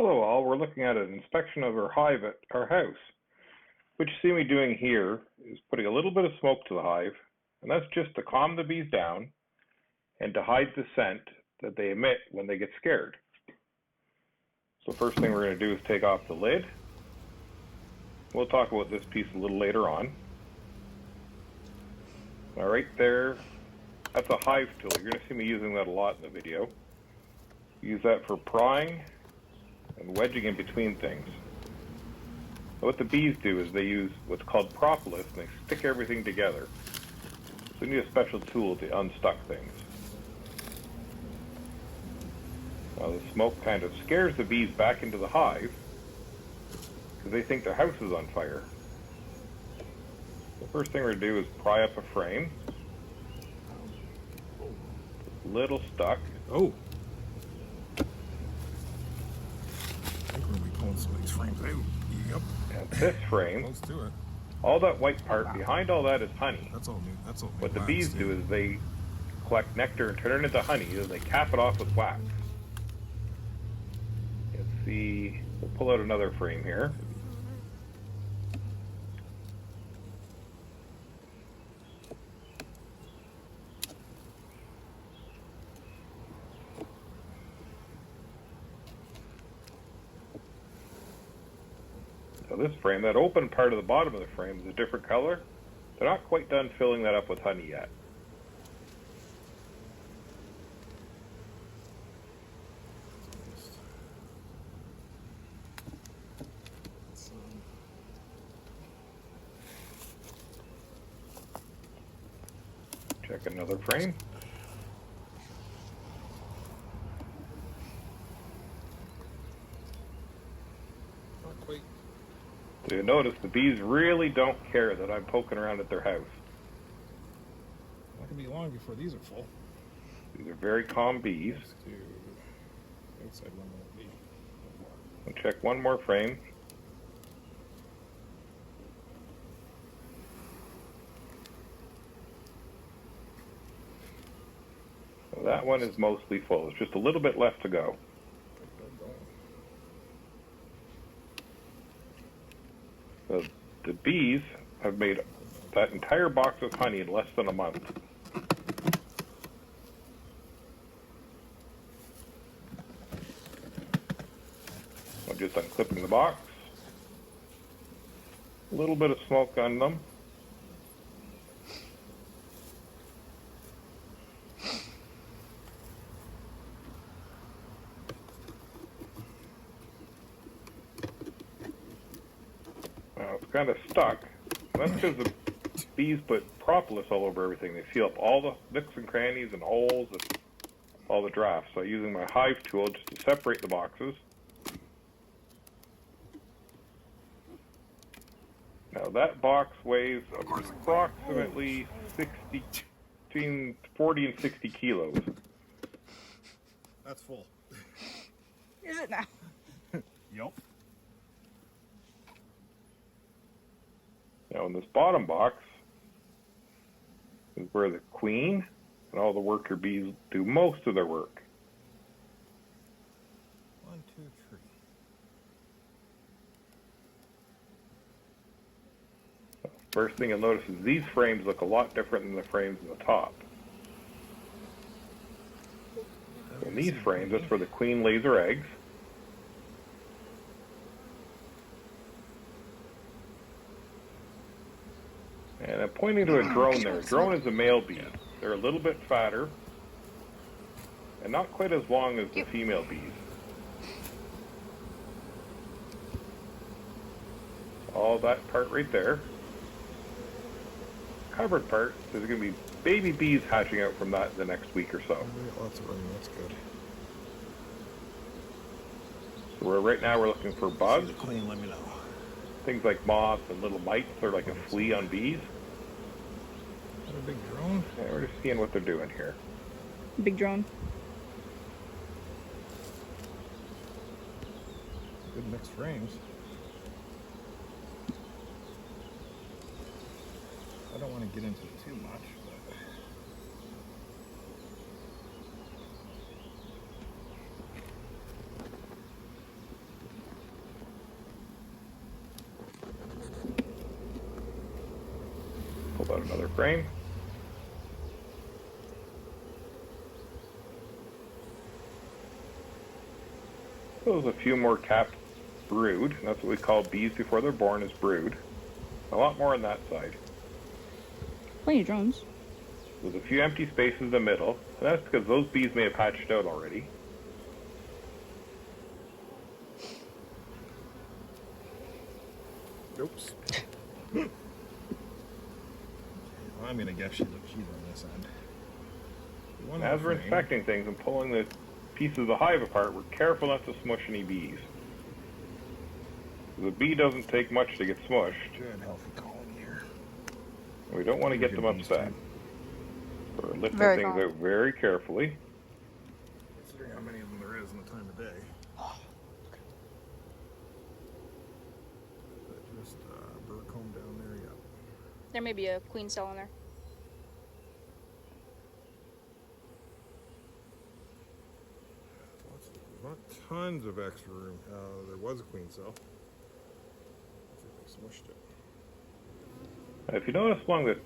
Hello all, we're looking at an inspection of our hive at our house. What you see me doing here is putting a little bit of smoke to the hive, and that's just to calm the bees down and to hide the scent that they emit when they get scared. So first thing we're going to do is take off the lid. We'll talk about this piece a little later on. All right, there, that's a hive tool. You're going to see me using that a lot in the video. Use that for prying and wedging in between things. So what the bees do is they use what's called propolis, and they stick everything together. So you need a special tool to unstuck things. Now the smoke kind of scares the bees back into the hive because they think their house is on fire. The first thing we're going to do is pry up a frame. Little stuck. Oh! I think we're going to be pulling some of these frames out. Yep. And this frame, close to it. All that white part, behind all that is honey. That's all new. That's all new. What the bees do is they collect nectar and turn it into honey, and they cap it off with wax. Let's see, we'll pull out another frame here. So this frame, that open part of the bottom of the frame is a different color. They're not quite done filling that up with honey yet. Check another frame. Not quite. So you notice the bees really don't care that I'm poking around at their house. That could be long before these are full. These are very calm bees. Let's do outside one will be. We'll check one more frame. So that one is mostly full. There's just a little bit left to go. So the bees have made that entire box of honey in less than a month. I'm just unclipping the box. A little bit of smoke on them. It's kind of stuck. That's because the bees put propolis all over everything. They seal up all the nooks and crannies and holes and all the drafts. So using my hive tool just to separate the boxes. Now that box weighs approximately between 40 and 60 kilos. That's full. Is it now? Yep. Now in this bottom box is where the queen and all the worker bees do most of their work. 1, 2, 3. First thing you'll notice is these frames look a lot different than the frames in the top. In these frames, that's where the queen lays her eggs. And I'm pointing to a drone there. A drone is a male bee. They're a little bit fatter and not quite as long as the female bees. All that part right there. Covered part, there's going to be baby bees hatching out from that in the next week or so. Lots of room. That's good. So right now we're looking for bugs. The queen, let me know. Things like moths and little mites. They're like a flea on bees. Is that a big drone? Yeah, we're just seeing what they're doing here. Big drone. Good mixed frames. I don't want to get into it too much, but Another frame. There's a few more capped brood. That's what we call bees before they're born, is brood. A lot more on that side. Plenty of drones. There's a few empty spaces in the middle, and that's because those bees may have hatched out already. Oops. Well, I'm gonna guess she's on this end. As we're inspecting things and pulling the pieces of the hive apart, we're careful not to smush any bees. The bee doesn't take much to get smushed. Good, healthy colony here. We don't want to get them upset. We're lifting things out very carefully. Considering how many of them there is in the time of day. Just bird comb down there, yeah. There may be a queen cell in there. Not tons of extra room. There was a queen cell. I think they smushed it. If you notice along the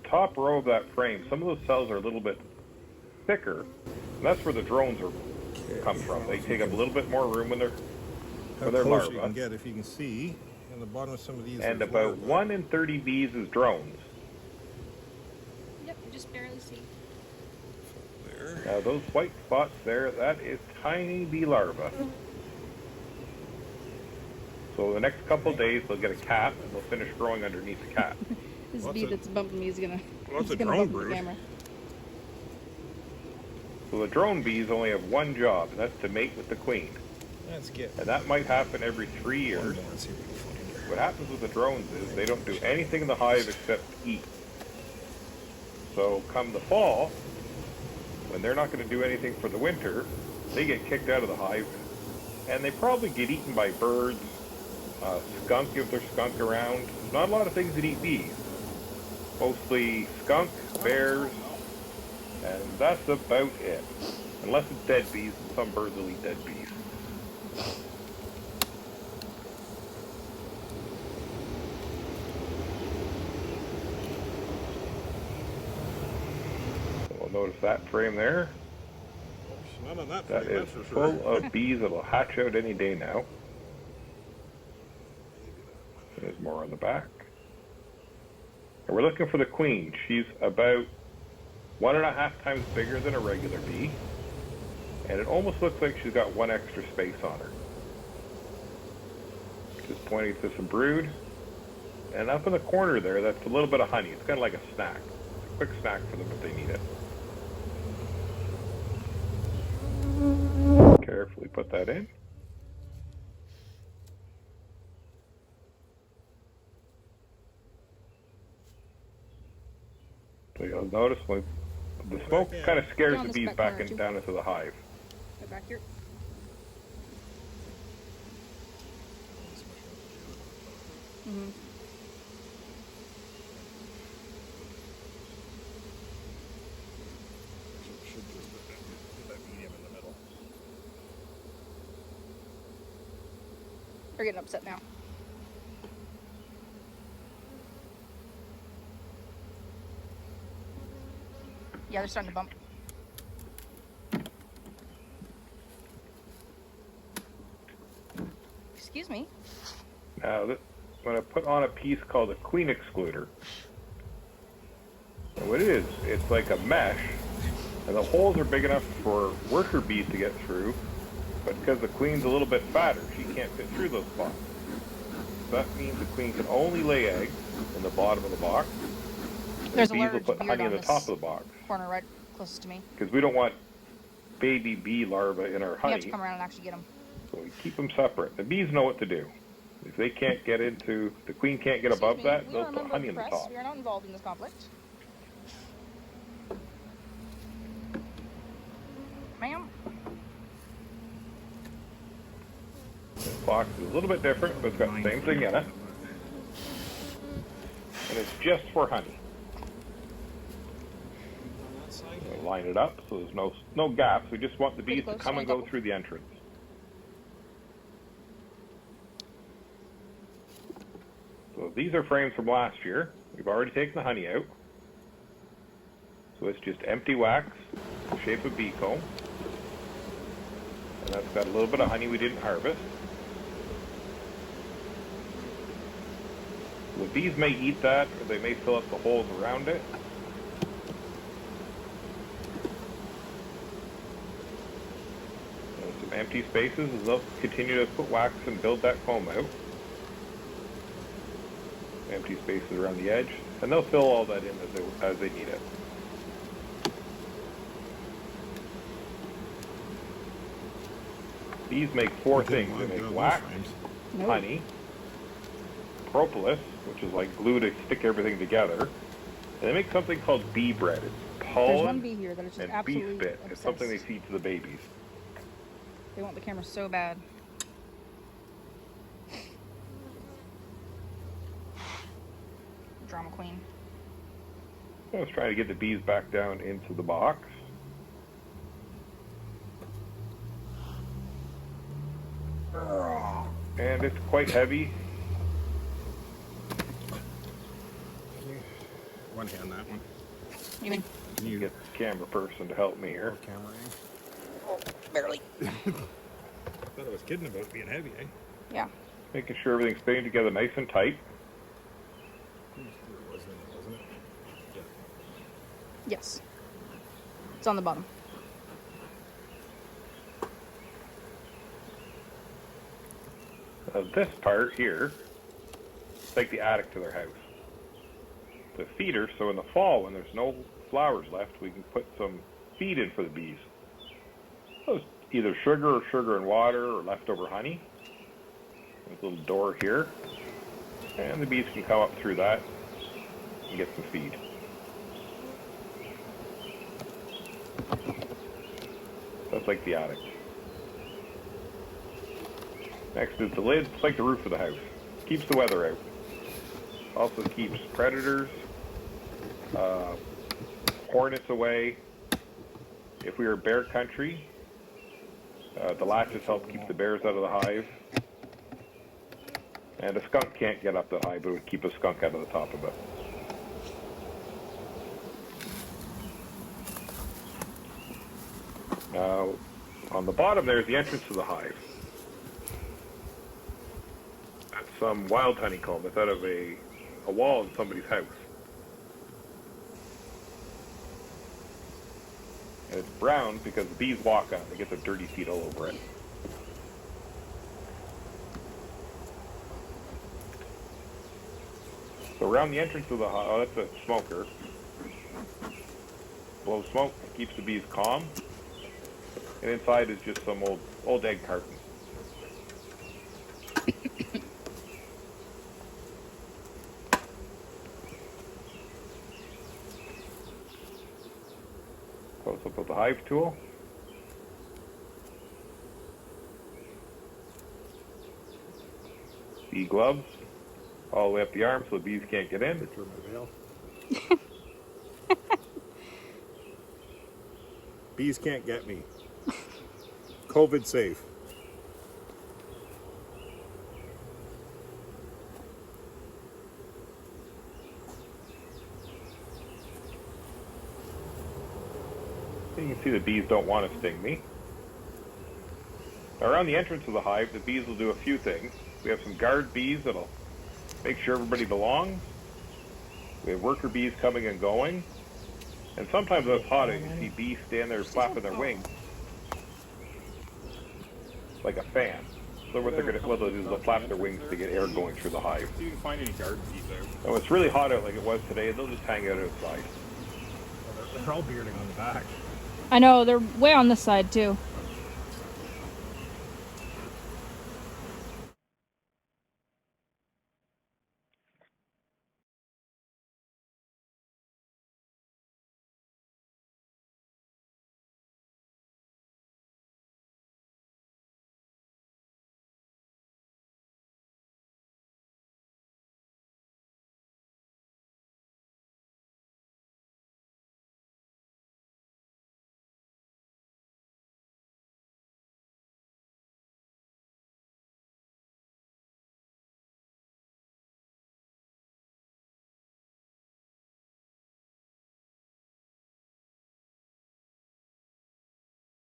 top row of that frame, some of those cells are a little bit thicker, and that's where the drones come from. They take up a little bit more room when they're larvae. You can get, if you can see, in the bottom of some of these. And about 1 in 30 bees is drones. Yep, you just barely see. There. Now those white spots there, that is tiny bee larvae. So the next couple of days they'll get a cap and they'll finish growing underneath the cap. This bee that's bumping me is gonna. What's a gonna drone bump the brood? camera. So the drone bees only have one job, and that's to mate with the queen. Let's get. And that might happen every 3 years. Let's see if we can find her. What happens with the drones is they don't do anything in the hive except eat. So come the fall, when they're not going to do anything for the winter, they get kicked out of the hive, and they probably get eaten by birds, skunk if there's skunk around. Not a lot of things that eat bees. Mostly skunk, bears, and that's about it. Unless it's dead bees, and some birds will eat dead bees. We'll notice that frame there. Not on that That frame, is that's for sure. full of bees that will hatch out any day now. There's more on the back. And we're looking for the queen. She's about 1.5 times bigger than a regular bee. And it almost looks like she's got one extra space on her. Just pointing to some brood. And up in the corner there, that's a little bit of honey. It's kind of like a snack. It's a quick snack for them if they need it. Carefully put that in. So you'll notice when the smoke kind of scares the bees back down into the hive. Go back here. Mm-hmm. Should just put that medium in the middle. They're getting upset now. Yeah, they're starting to bump. Excuse me. Now, I'm going to put on a piece called a queen excluder. And what it is, it's like a mesh, and the holes are big enough for worker bees to get through, but because the queen's a little bit fatter, she can't fit through those spots. So that means the queen can only lay eggs in the bottom of the box. There's the a bees will large put beard honey on in the this top of the box. corner right closest to me. Because we don't want baby bee larvae in our You honey. have to come around and actually get them. So we keep them separate. The bees know what to do. If they can't get into, the queen can't get above that, they'll put honey in the top. We are not involved in this conflict. Ma'am? This box is a little bit different, but it's got the same thing in it. And it's just for honey. So line it up so there's no gaps. We just want the bees to come and go through the entrance. So these are frames from last year. We've already taken the honey out. So it's just empty wax, the shape of bee comb. And that's got a little bit of honey we didn't harvest. The bees may eat that, or they may fill up the holes around it. And some empty spaces, and they'll continue to put wax and build that comb out. Empty spaces around the edge, and they'll fill all that in as they need it. Bees make four things. They make wax, honey, propolis, which is like glue to stick everything together, and they make something called bee bread. It's pollen. There's one bee here that is just and absolutely bee spit. obsessed. It's something they feed to the babies. They want the camera so bad. Drama queen. I was trying to get the bees back down into the box. And it's quite heavy. One hand that one. You mean? You get the camera person to help me here. Camera. Oh, barely. Thought I was kidding about being heavy, eh? Yeah. Making sure everything's staying together nice and tight. Wasn't it? Yeah. Yes. It's on the bottom. This part here, it's like the attic to their house. The feeder, so in the fall when there's no flowers left, we can put some feed in for the bees. So it's either sugar and water, or leftover honey. There's a little door here, and the bees can come up through that and get some feed. That's like the attic. Next is the lid. It's like the roof of the house. Keeps the weather out. Also keeps predators, hornets away. If we were bear country, the latches help keep the bears out of the hive. And a skunk can't get up the hive, but it would keep a skunk out of the top of it. Now, on the bottom there's the entrance to the hive. That's some wild honeycomb. It's out of a wall in somebody's house. And it's brown because the bees walk on it. They get their dirty feet all over it. So around the entrance of the hive, oh, that's a smoker. Blows smoke, keeps the bees calm. And inside is just some old egg cartons. Close up with the hive tool. Bee gloves all the way up the arm so the bees can't get in. Picture of my veil. Bees can't get me. COVID safe. You can see the bees don't want to sting me. Now around the entrance of the hive, the bees will do a few things. We have some guard bees that'll make sure everybody belongs. We have worker bees coming and going. And sometimes when it's hot, you see bees stand there flapping their wings like a fan. So what they'll do is they'll flap their wings to get air going through the hive. See if you can find any guard bees out. And when it's really hot out like it was today, they'll just hang out outside. They're all bearding on the back. I know, they're way on this side too.